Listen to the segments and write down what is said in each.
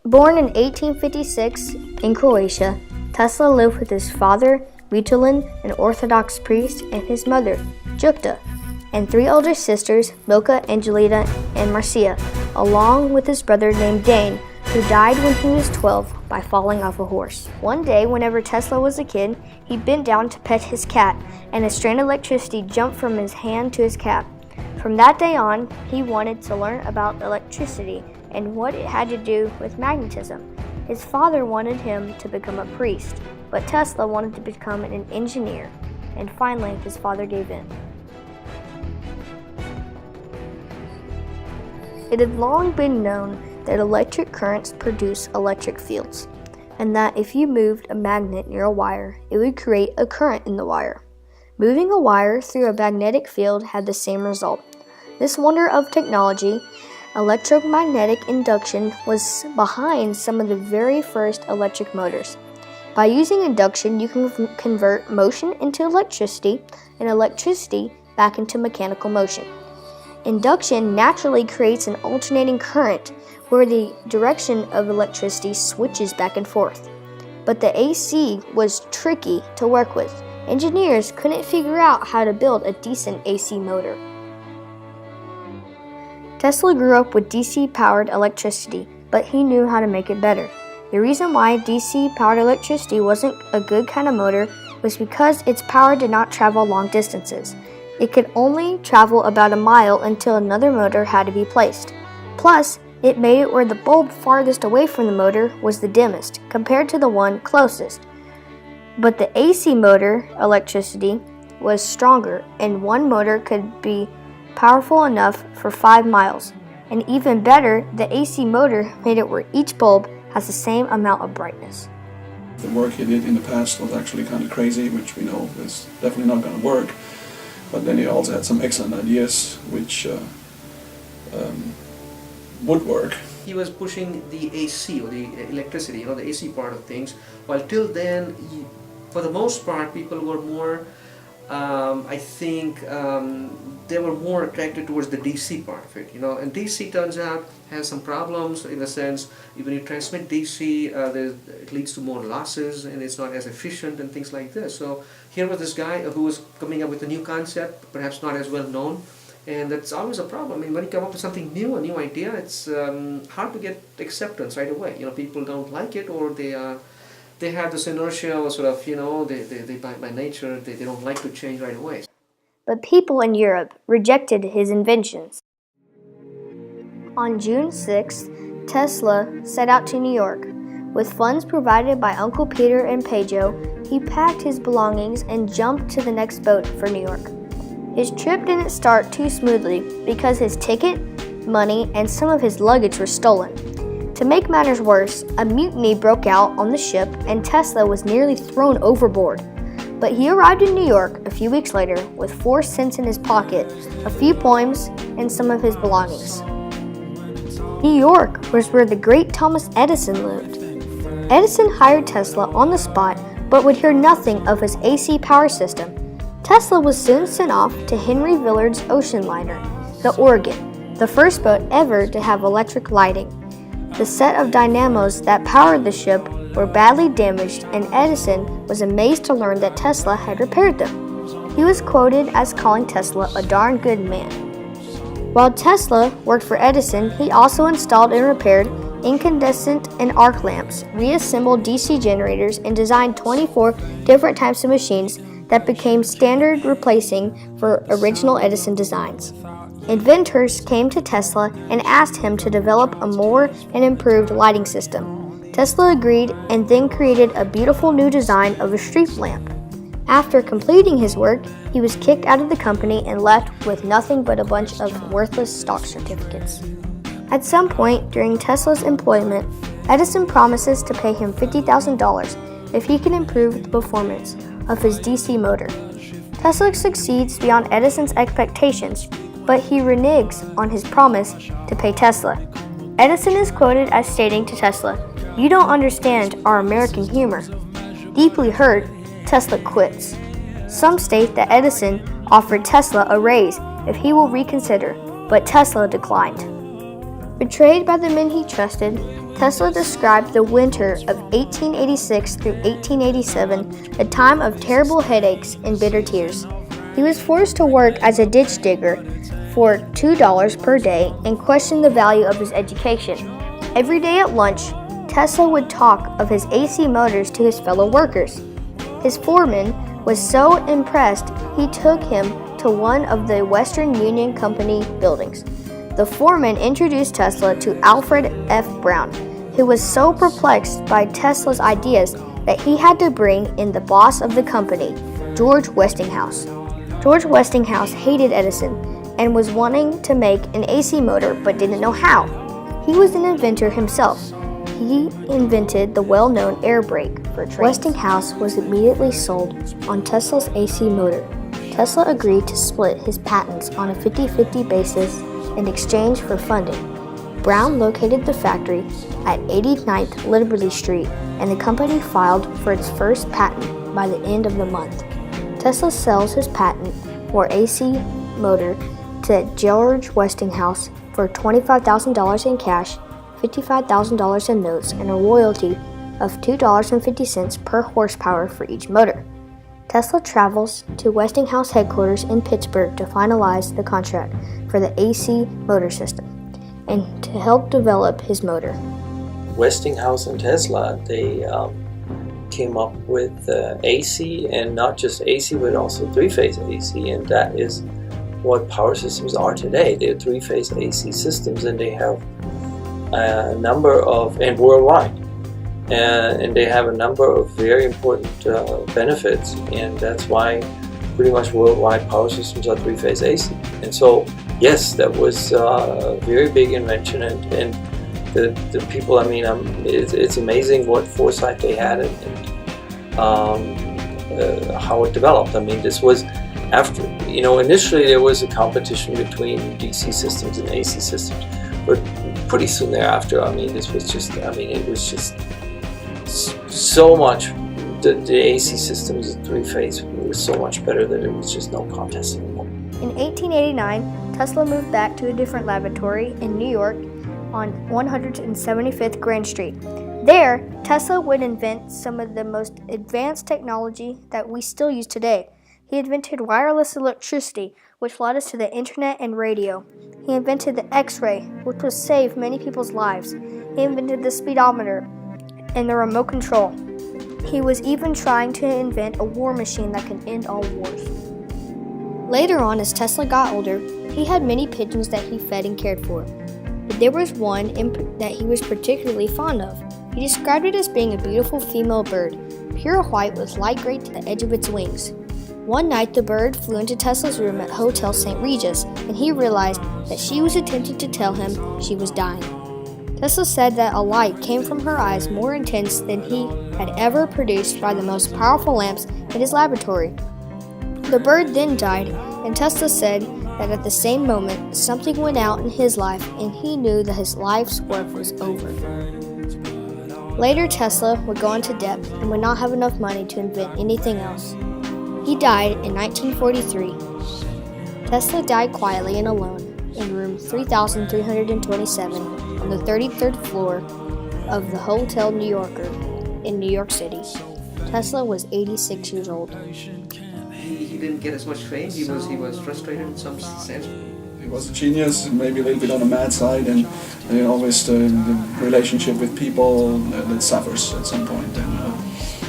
Born in 1856 in Croatia, Tesla lived with his father, Vitulin, an Orthodox priest, and his mother, Jukta, and three older sisters, Milka, Angelita, and Marcia, along with his brother named Dane, who died when he was 12 by falling off a horse. One day, whenever Tesla was a kid, he bent down to pet his cat, and a strand of electricity jumped from his hand to his cap. From that day on, he wanted to learn about electricity and what it had to do with magnetism. His father wanted him to become a priest, but Tesla wanted to become an engineer, and finally his father gave in. It had long been known that electric currents produce electric fields, and that if you moved a magnet near a wire, it would create a current in the wire. Moving a wire through a magnetic field had the same result. This wonder of technology, electromagnetic induction, was behind some of the very first electric motors. By using induction, you can convert motion into electricity and electricity back into mechanical motion. Induction naturally creates an alternating current where the direction of electricity switches back and forth. But the AC was tricky to work with. Engineers couldn't figure out how to build a decent AC motor. Tesla grew up with DC-powered electricity, but he knew how to make it better. The reason why DC-powered electricity wasn't a good kind of motor was because its power did not travel long distances. It could only travel about a mile until another motor had to be placed. Plus, it made it where the bulb farthest away from the motor was the dimmest, compared to the one closest. But the AC motor electricity was stronger, and one motor could be powerful enough for 5 miles. And even better, the AC motor made it where each bulb has the same amount of brightness. The work he did in the past was actually kind of crazy, which we know is definitely not going to work. But then he also had some excellent ideas which would work. He was pushing the AC, or the electricity, the AC part of things, while till then, for the most part, people were more, they were more attracted towards the DC part of it, and DC turns out has some problems in the sense, when you transmit DC, it leads to more losses and it's not as efficient and things like this. So here was this guy who was coming up with a new concept, perhaps not as well known, and that's always a problem. I mean, when you come up with something new, a new idea, it's hard to get acceptance right away. People don't like it, or they have this inertia, sort of, they by nature, they don't like to change right away. But people in Europe rejected his inventions. On June 6th, Tesla set out to New York. With funds provided by Uncle Peter and Pedro, he packed his belongings and jumped to the next boat for New York. His trip didn't start too smoothly because his ticket, money, and some of his luggage were stolen. To make matters worse, a mutiny broke out on the ship and Tesla was nearly thrown overboard. But he arrived in New York a few weeks later with 4 cents in his pocket, a few poems, and some of his belongings. New York was where the great Thomas Edison lived. Edison hired Tesla on the spot, but would hear nothing of his AC power system. Tesla was soon sent off to Henry Villard's ocean liner, the Oregon, the first boat ever to have electric lighting. The set of dynamos that powered the ship were badly damaged, and Edison was amazed to learn that Tesla had repaired them. He was quoted as calling Tesla a darn good man. While Tesla worked for Edison, he also installed and repaired incandescent and arc lamps, reassembled DC generators, and designed 24 different types of machines that became standard, replacing for original Edison designs. Inventors came to Tesla and asked him to develop a more and improved lighting system. Tesla agreed and then created a beautiful new design of a street lamp. After completing his work, he was kicked out of the company and left with nothing but a bunch of worthless stock certificates. At some point during Tesla's employment, Edison promises to pay him $50,000 if he can improve the performance of his DC motor. Tesla succeeds beyond Edison's expectations, but he reneges on his promise to pay Tesla. Edison is quoted as stating to Tesla, "You don't understand our American humor." Deeply hurt, Tesla quits. Some state that Edison offered Tesla a raise if he will reconsider, but Tesla declined. Betrayed by the men he trusted, Tesla described the winter of 1886 through 1887, a time of terrible headaches and bitter tears. He was forced to work as a ditch digger for $2 per day and questioned the value of his education. Every day at lunch, Tesla would talk of his AC motors to his fellow workers. His foreman was so impressed he took him to one of the Western Union Company buildings. The foreman introduced Tesla to Alfred F. Brown, who was so perplexed by Tesla's ideas that he had to bring in the boss of the company, George Westinghouse. George Westinghouse hated Edison and was wanting to make an AC motor but didn't know how. He was an inventor himself. He invented the well-known air brake for trains. Westinghouse was immediately sold on Tesla's AC motor. Tesla agreed to split his patents on a 50-50 basis in exchange for funding. Brown located the factory at 89th Liberty Street, and the company filed for its first patent by the end of the month. Tesla sells his patent for AC motor to George Westinghouse for $25,000 in cash, $55,000 in notes, and a royalty of $2.50 per horsepower for each motor. Tesla travels to Westinghouse headquarters in Pittsburgh to finalize the contract for the AC motor system and to help develop his motor. Westinghouse and Tesla, they came up with AC, and not just AC but also three-phase AC, and that is what power systems are today. They're three-phase AC systems, and they have a number of, and worldwide, and they have a number of very important benefits, and that's why pretty much worldwide power systems are three-phase AC. And so yes, that was a very big invention, and the people, I mean, it's amazing what foresight they had and how it developed. I mean, this was after, initially there was a competition between DC systems and AC systems, but pretty soon thereafter, I mean, this was just, it was just so much, the AC systems, three-phase, was so much better that it was just no contest anymore. In 1889, Tesla moved back to a different laboratory in New York on 175th Grand Street. There, Tesla would invent some of the most advanced technology that we still use today. He invented wireless electricity, which led us to the internet and radio. He invented the X-ray, which would save many people's lives. He invented the speedometer and the remote control. He was even trying to invent a war machine that can end all wars. Later on, as Tesla got older, he had many pigeons that he fed and cared for. But there was one that he was particularly fond of. He described it as being a beautiful female bird, pure white with light gray to the edge of its wings. One night, the bird flew into Tesla's room at Hotel St. Regis, and he realized that she was attempting to tell him she was dying. Tesla said that a light came from her eyes more intense than he had ever produced by the most powerful lamps in his laboratory. The bird then died, and Tesla said that at the same moment, something went out in his life, and he knew that his life's work was over. Later, Tesla would go into debt and would not have enough money to invent anything else. He died in 1943. Tesla died quietly and alone in room 3327 on the 33rd floor of the Hotel New Yorker in New York City. Tesla was 86 years old. He didn't get as much fame. He was frustrated in some sense. He was a genius, maybe a little bit on the mad side, and always the relationship with people that suffers at some point. And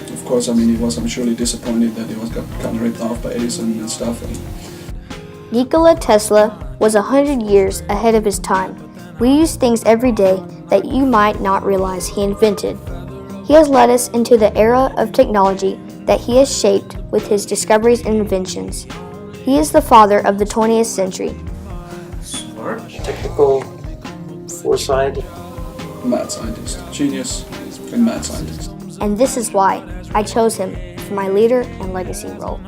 of course, he was, I'm surely disappointed that he got kind of ripped off by Edison and stuff. Nikola Tesla was 100 years ahead of his time. We use things every day that you might not realize he invented. He has led us into the era of technology that he has shaped with his discoveries and inventions. He is the father of the 20th century. Smart. Technical foresight. Mad scientist. Genius and mad scientist. And this is why I chose him for my leader and legacy role.